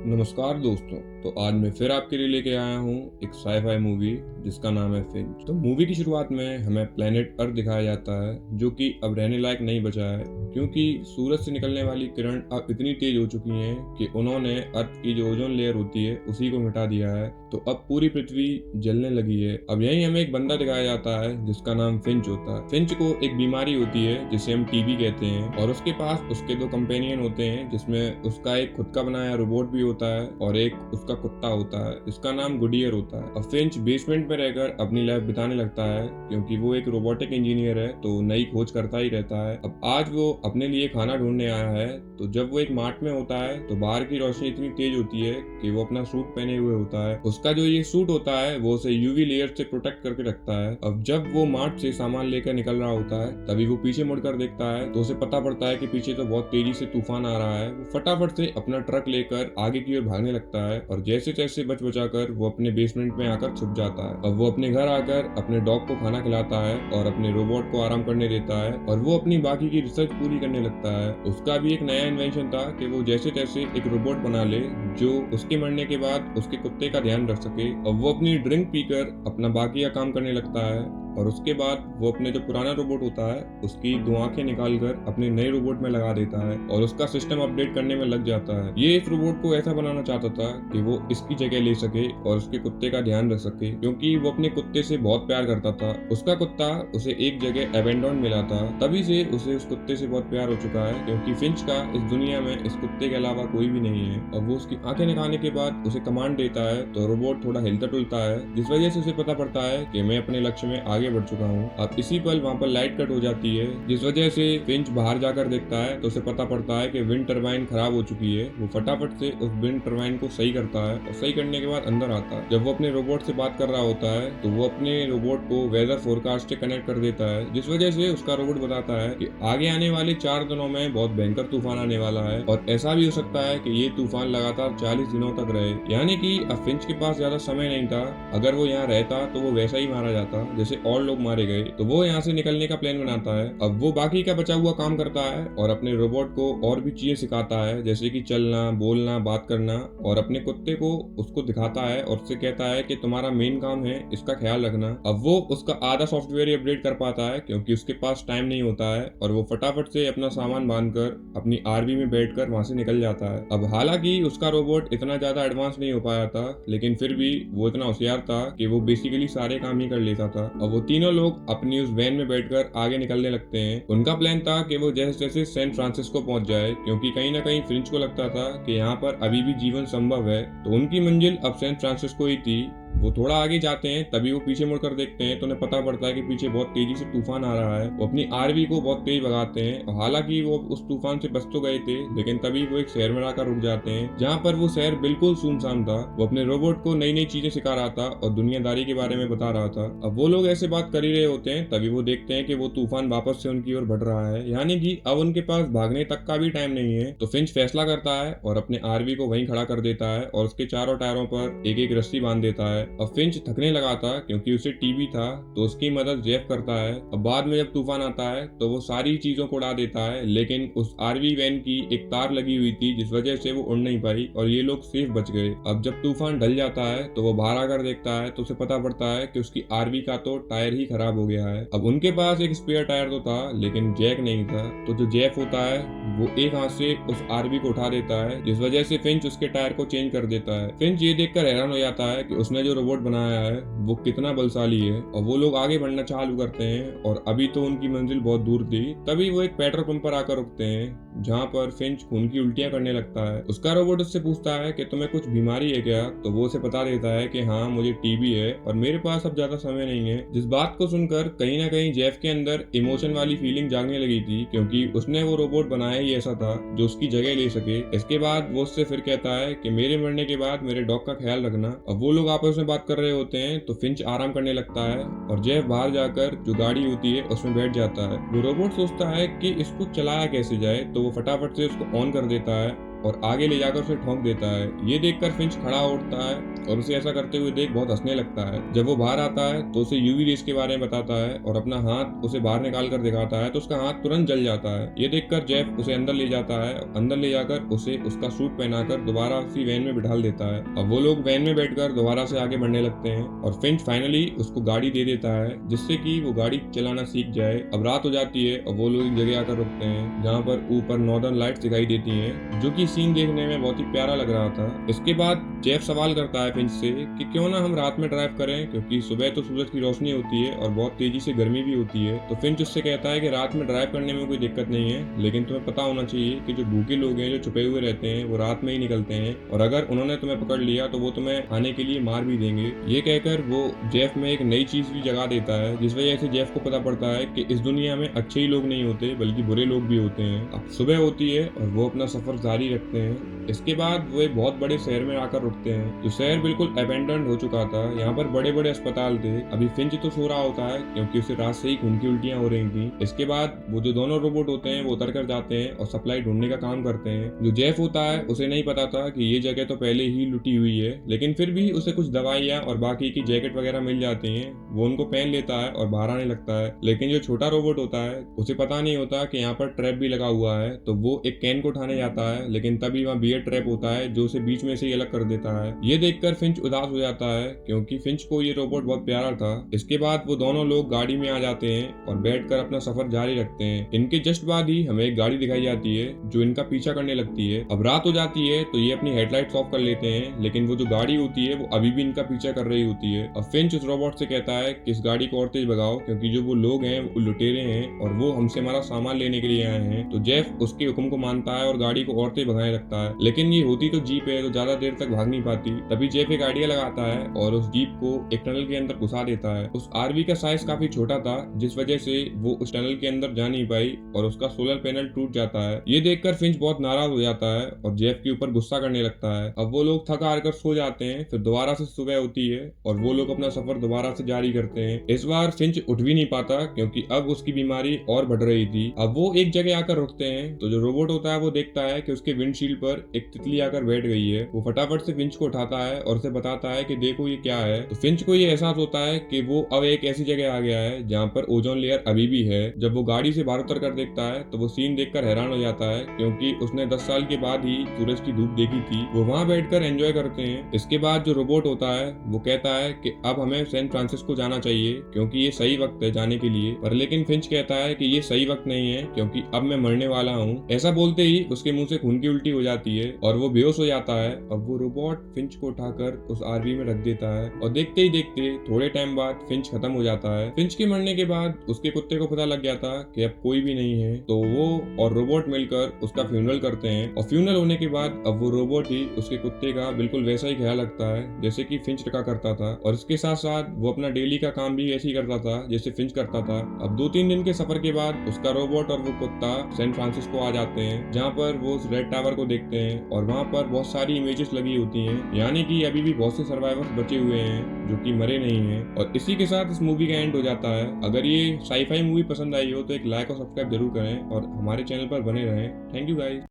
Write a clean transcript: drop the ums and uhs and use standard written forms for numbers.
नमस्कार दोस्तों। तो आज मैं फिर आपके लिए लेके आया हूँ एक साई-फाई मूवी जिसका नाम है फिंच। तो मूवी की शुरुआत में हमें प्लेनेट अर्थ दिखाया जाता है जो कि अब रहने लायक नहीं बचा है, क्योंकि सूरज से निकलने वाली किरण अब इतनी तेज हो चुकी हैं कि उन्होंने अर्थ की जो ओजोन लेयर होती है उसी को मिटा दिया है। तो अब पूरी पृथ्वी जलने लगी है। अब यहीं हमें एक बंदा दिखाया जाता है जिसका नाम फिंच होता है। फिंच को एक बीमारी होती है जिसे हम टीबी कहते हैं, और उसके पास उसके दो कंपेनियन होते हैं जिसमें उसका एक खुद का बनाया रोबोट भी होता है और एक उसका कुत्ता होता है जिसका नाम गुडियर होता है। अब फिंच बेसमेंट में रहकर अपनी लाइफ बिताने लगता है क्योंकि वो एक रोबोटिक इंजीनियर है, तो नई खोज करता ही रहता है। अब आज वो अपने लिए खाना ढूंढने आया है, तो जब वो एक मार्ट में होता है तो बाहर की रोशनी इतनी तेज होती है कि वो अपना सूट पहने हुए होता है। उसका जो ये सूट होता है वो उसे यूवी लेयर से प्रोटेक्ट करके रखता है। अब जब वो मार्ट से सामान लेकर निकल रहा होता है तभी वो पीछे मुड़कर देखता है तो उसे पता पड़ता है कि पीछे तो बहुत तेजी से तूफान आ रहा है। वो फटाफट से अपना ट्रक लेकर आगे की ओर भागने लगता है और जैसे तैसे बच बचाकर वो अपने बेसमेंट में आकर छुप जाता है। अब वो अपने घर आकर अपने डॉग को खाना खिलाता है और अपने रोबोट को आराम करने देता है और वो अपनी बाकी की रिसर्च पूरी करने लगता है। उसका भी एक नया इन्वेंशन था कि वो जैसे तैसे एक रोबोट बना ले जो उसके मरने के बाद उसके कुत्ते का ध्यान रख सके। अब वो अपनी ड्रिंक पीकर अपना बाकी का काम करने लगता है और उसके बाद वो अपने जो पुराना रोबोट होता है उसकी दो आंखें निकालकर अपने नए रोबोट में लगा देता है और उसका सिस्टम अपडेट करने में लग जाता है। ये इस रोबोट को ऐसा बनाना चाहता था कि वो इसकी जगह ले सके और उसके कुत्ते का ध्यान रख सके, क्योंकि वो अपने कुत्ते से बहुत प्यार करता था। उसका कुत्ता उसे एक जगह एबेंडन मिला था, तभी से उसे उस कुत्ते से बहुत प्यार हो चुका है, क्योंकि फिंच का इस दुनिया में इस कुत्ते के अलावा कोई भी नहीं है। और वो उसकी आंखें निकालने के बाद उसे कमांड देता है तो रोबोट थोड़ा हिलता डुलता है, जिस वजह से उसे पता पड़ता है कि मैं अपने लक्ष्य में आगे बढ़ चुका हूँ। अब इसी पल वहाँ पर लाइट कट हो जाती है, जिस वजह से फिंच बाहर जाकर देखता है तो उसे पता पड़ता है कि विंड टरबाइन खराब हो चुकी है। वो फटाफट से उस विंड टरबाइन को सही करता है और सही करने के बाद अंदर आता है। जब वो अपने रोबोट से बात कर रहा होता है तो वो अपने रोबोट को वेदर फोरकास्ट से कनेक्ट कर देता है, जिस वजह से उसका रोबोट बताता है कि आगे आने वाले 4 दिनों में बहुत भयंकर तूफान आने वाला है और ऐसा भी हो सकता है कि ये तूफान लगातार 40 दिनों तक रहे। यानी कि अब फिंच के पास ज्यादा समय नहीं था। अगर वो यहाँ रहता तो वो वैसा ही मारा जाता जैसे और लोग मारे गए। तो वो यहाँ से निकलने का प्लान बनाता है। अब वो बाकी का बचा हुआ काम करता है और अपने रोबोट को और भी चीजें सिखाता है, जैसे कि चलना, बोलना, बात करना, और अपने कुत्ते को उसको दिखाता है और उससे कहता है कि तुम्हारा मेन काम है इसका ख्याल रखना। अब वो उसका आधा सॉफ्टवेयर अपडेट कर पाता है क्योंकि उसके पास टाइम नहीं होता है और वो फटाफट से अपना सामान बांधकर अपनी आरवी में बैठकर वहां से निकल जाता है। अब हालांकि उसका रोबोट इतना ज्यादा एडवांस नहीं हो पाया था, लेकिन फिर भी वो इतना होशियार था कि वो बेसिकली सारे काम ही कर लेता था। और वो तीनों लोग अपनी उस वैन में बैठकर आगे निकलने लगते हैं। उनका प्लान था कि वो जैसे जैसे सैन फ्रांसिस्को पहुंच जाए, क्योंकि कहीं ना कहीं फिंच को लगता था कि यहाँ पर अभी भी जीवन संभव है। तो उनकी मंजिल अब सैन फ्रांसिस्को ही थी। वो थोड़ा आगे जाते हैं तभी वो पीछे मुड़कर देखते हैं तो उन्हें पता पड़ता है कि पीछे बहुत तेजी से तूफान आ रहा है। वो अपनी आरवी को बहुत तेज भगाते हैं और हालांकि वो उस तूफान से बच तो गए थे, लेकिन तभी वो एक शहर में आकर रुक जाते हैं जहाँ पर वो शहर बिल्कुल सुनसान था। वो अपने रोबोट को नई नई चीजें सिखा रहा था और दुनियादारी के बारे में बता रहा था। अब वो लोग ऐसे बात कर ही रहे होते हैं तभी वो देखते हैं कि वो तूफान वापस से उनकी ओर बढ़ रहा है, यानी कि अब उनके पास भागने तक का भी टाइम नहीं है। तो फिंच फैसला करता है और अपने आरवी को वहीं खड़ा कर देता है और उसके चारों टायरों पर एक एक रस्सी बांध देता है। अब फिंच थकने लगा था क्योंकि उसे टीबी था, तो उसकी मदद जेफ करता है। अब बाद में जब तूफान आता है तो वो सारी चीजों को उड़ा देता है, लेकिन उस आरवी वैन की एक तार लगी हुई थी जिस वजह से वो उड़ नहीं पाई और ये लोग सेफ बच गए। अब जब तूफान ढल जाता है तो वो बाहर आकर देखता है तो उसे पता पड़ता है कि उसकी आरवी का तो टायर ही खराब हो गया है। अब उनके पास एक स्पेयर टायर तो था लेकिन जैक नहीं था, तो जो जेफ होता है वो एक हाथ से उस आरवी को उठा देता है, जिस वजह से फिंच उसके टायर को चेंज कर देता है। फिंच ये देखकर हैरान हो जाता है कि उसने जो रोबोट बनाया है वो कितना बलशाली है। और वो लोग आगे बढ़ना चालू करते हैं और अभी तो उनकी मंजिल बहुत दूर थी। तभी वो एक पेट्रोल पंप पर आकर रुकते हैं जहाँ पर फिंच खून की उल्टियां करने लगता है। उसका रोबोट उससे पूछता है कि तुम्हें कुछ बीमारी है क्या, तो वो उसे बता देता है कि हाँ मुझे टीबी है और मेरे पास अब ज्यादा समय नहीं है। जिस बात को सुनकर कहीं ना कहीं जेफ के अंदर इमोशन वाली फीलिंग जागने लगी थी, क्योंकि उसने वो रोबोट बनाया ही ऐसा था जो उसकी जगह ले सके। इसके बाद वो उससे फिर कहता है कि मेरे मरने के बाद मेरे डॉग का ख्याल रखना। अब वो लोग आपस में बात कर रहे होते हैं तो फिंच आराम करने लगता है और जेफ बाहर जाकर जो गाड़ी होती है उसमें बैठ जाता है। वो रोबोट सोचता है कि इसको चलाया कैसे जाए, तो वो फटाफट से उसको ऑन कर देता है और आगे ले जाकर उसे ठोक देता है। ये देखकर फिंच खड़ा उठता है और उसे ऐसा करते हुए देख बहुत हंसने लगता है। जब वो बाहर आता है तो उसे यूवी रेस के बारे में बताता है और अपना हाथ उसे बाहर निकाल कर दिखाता है तो उसका हाथ तुरंत जल जाता है। ये देखकर जेफ उसे अंदर ले जाता है। अंदर ले जाकर उसे उसका सूट पहनाकर दोबारा उसी वैन में बिठा देता है। अब वो लोग वैन में बैठकर दोबारा से आगे बढ़ने लगते हैं और फिंच फाइनली उसको गाड़ी दे देता है जिससे कि वो गाड़ी चलाना सीख जाए। अब रात हो जाती है और वो लोग एक जगह आकर रुकते हैं जहाँ पर ऊपर नॉर्दर्न लाइट्स दिखाई देती हैं, जो कि सीन देखने में बहुत ही प्यारा लग रहा था। इसके बाद जेफ सवाल करता है फिंच से कि क्यों ना हम रात में ड्राइव करें, क्योंकि सुबह तो सूरज की रोशनी होती है और बहुत तेजी से गर्मी भी होती है। तो फिंच उससे कहता है कि रात में ड्राइव करने में कोई दिक्कत नहीं है, लेकिन तुम्हें पता होना चाहिए कि जो भूखे लोग हैं, जो छुपे हुए रहते हैं, वो रात में ही निकलते हैं और अगर उन्होंने तुम्हें पकड़ लिया तो वो तुम्हें खाने के लिए मार भी देंगे। ये कहकर वो जेफ में एक नई चीज भी जगा देता है, जिस वजह से जेफ को पता पड़ता है कि इस दुनिया में अच्छे ही लोग नहीं होते बल्कि बुरे लोग भी होते हैं। अब सुबह होती है और वो अपना सफर जारी रखते हैं। इसके बाद वो एक बहुत बड़े शहर में आकर रुकते हैं। जो शहर बिल्कुल अबेंडन्ड हो चुका था। यहाँ पर बड़े बड़े अस्पताल थे। अभी फिंच तो सो रहा होता है क्योंकि उसे रात से ही खून की उल्टियां हो रही थी। इसके बाद वो जो दोनों रोबोट होते हैं वो उतर कर जाते हैं और सप्लाई ढूंढने का काम करते हैं। जो जेफ होता है उसे नहीं पता था कि ये जगह तो पहले ही लुटी हुई है, लेकिन फिर भी उसे कुछ दवाइयाँ और बाकी की जैकेट वगैरह मिल जाती हैं। वो उनको पहन लेता है और बाहर आने लगता है। लेकिन जो छोटा रोबोट होता है उसे पता नहीं होता कि यहाँ पर ट्रैप भी लगा हुआ है। तो वो एक कैन को उठाने जाता है, लेकिन तभी वहाँ बियर ट्रैप होता है जो उसे बीच में से ही अलग कर देता है। ये देखकर फिंच उदास हो जाता है क्योंकि फिंच को ये रोबोट बहुत प्यारा था। इसके बाद वो दोनों लोग गाड़ी में आ जाते हैं और बैठकर अपना सफर जारी रखते हैं। इनके जस्ट बाद ही हमें एक गाड़ी दिखाई जाती है जो इनका पीछा करने लगती है। अब रात हो जाती है तो ये अपनी हेडलाइट्स ऑफ कर लेते हैं, लेकिन वो जो गाड़ी होती है वो अभी भी इनका पीछा कर रही होती है। अब फिंच उस रोबोट से कहता है कि इस गाड़ी को और तेज भगाओ, क्योंकि जो वो लोग हैं वो लुटेरे हैं और वो हमसे हमारा सामान लेने के लिए आए हैं। तो जेफ उसके हुक्म को मानता है और गाड़ी को और तेज भगाने लगता है। लेकिन ये होती तो जीप है तो ज्यादा देर तक भाग नहीं पाती। तभी जेफ एक आइडिया लगाता है और उस जीप को एक टनल के अंदर घुसा देता है। उस आरवी का साइज काफी छोटा था, जिस वजह से वो उस टनल के अंदर जा नहीं पाई और उसका सोलर पैनल टूट जाता है। ये देखकर फिंच बहुत नाराज हो जाता है और जेफ के ऊपर गुस्सा करने लगता है। अब वो लोग थक हार कर सो जाते हैं। फिर दोबारा से सुबह होती है और वो लोग अपना सफर दोबारा से जारी करते हैं। इस बार फिंच उठ भी नहीं पाता क्योंकि अब उसकी बीमारी और बढ़ रही थी। अब वो एक जगह आकर रुकते हैं तो जो रोबोट होता है वो देखता है कि उसके विंडशील्ड पर एक तितली आकर बैठ गई है। वो फटाफट से फिंच को उठाता है और उसे बताता है कि देखो ये क्या है। तो फिंच को ये एहसास होता है कि वो अब एक ऐसी जगह आ गया है जहाँ पर ओजोन लेयर अभी भी है। जब वो गाड़ी से बाहर उतर कर देखता है तो वो सीन देखकर हैरान हो जाता है क्योंकि उसने 10 साल के बाद ही सूरज की धूप देखी थी। वो वहाँ बैठकर एंजॉय करते हैं। इसके बाद जो रोबोट होता है वो कहता है कि अब हमें सैन फ्रांसिस्को जाना चाहिए क्योंकि ये सही वक्त है जाने के लिए। पर लेकिन फिंच कहता है कि ये सही वक्त नहीं है क्योंकि अब मैं मरने वाला हूँ। ऐसा बोलते ही उसके मुंह से खून की उल्टी हो जाती है और वो बेहोश हो जाता है। अब वो रोबोट फिंच को उठाकर उस आरवी में रख देता है और देखते ही देखते थोड़े टाइम बाद फिंच खत्म हो जाता है। फिंच के मरने के बाद उसके कुत्ते को पता लग गया था कि अब कोई भी नहीं है, तो वो और रोबोट मिलकर उसका फ्यूनरल करते हैं और फ्यूनरल होने के बाद अब वो रोबोट ही उसके कुत्ते का बिल्कुल वैसा ही ख्याल रखता है जैसे कि फिंच रखा करता था और इसके साथ साथ वो अपना डेली का काम भी ऐसे ही करता था जैसे फिंच करता था। अब 2-3 दिन के सफर के बाद उसका रोबोट और वो कुत्ता सैन फ्रांसिस्को आ जाते हैं, जहाँ पर वो उस रेड टावर को देखते हैं और वहाँ पर बहुत सारी इमेजेस लगी होती हैं, यानी कि अभी भी बहुत से सर्वाइवर्स बचे हुए हैं जो कि मरे नहीं हैं। और इसी के साथ इस मूवी का एंड हो जाता है। अगर ये साई-फाई मूवी पसंद आई हो तो एक लाइक और सब्सक्राइब जरूर करें और हमारे चैनल पर बने रहें। Thank you guys.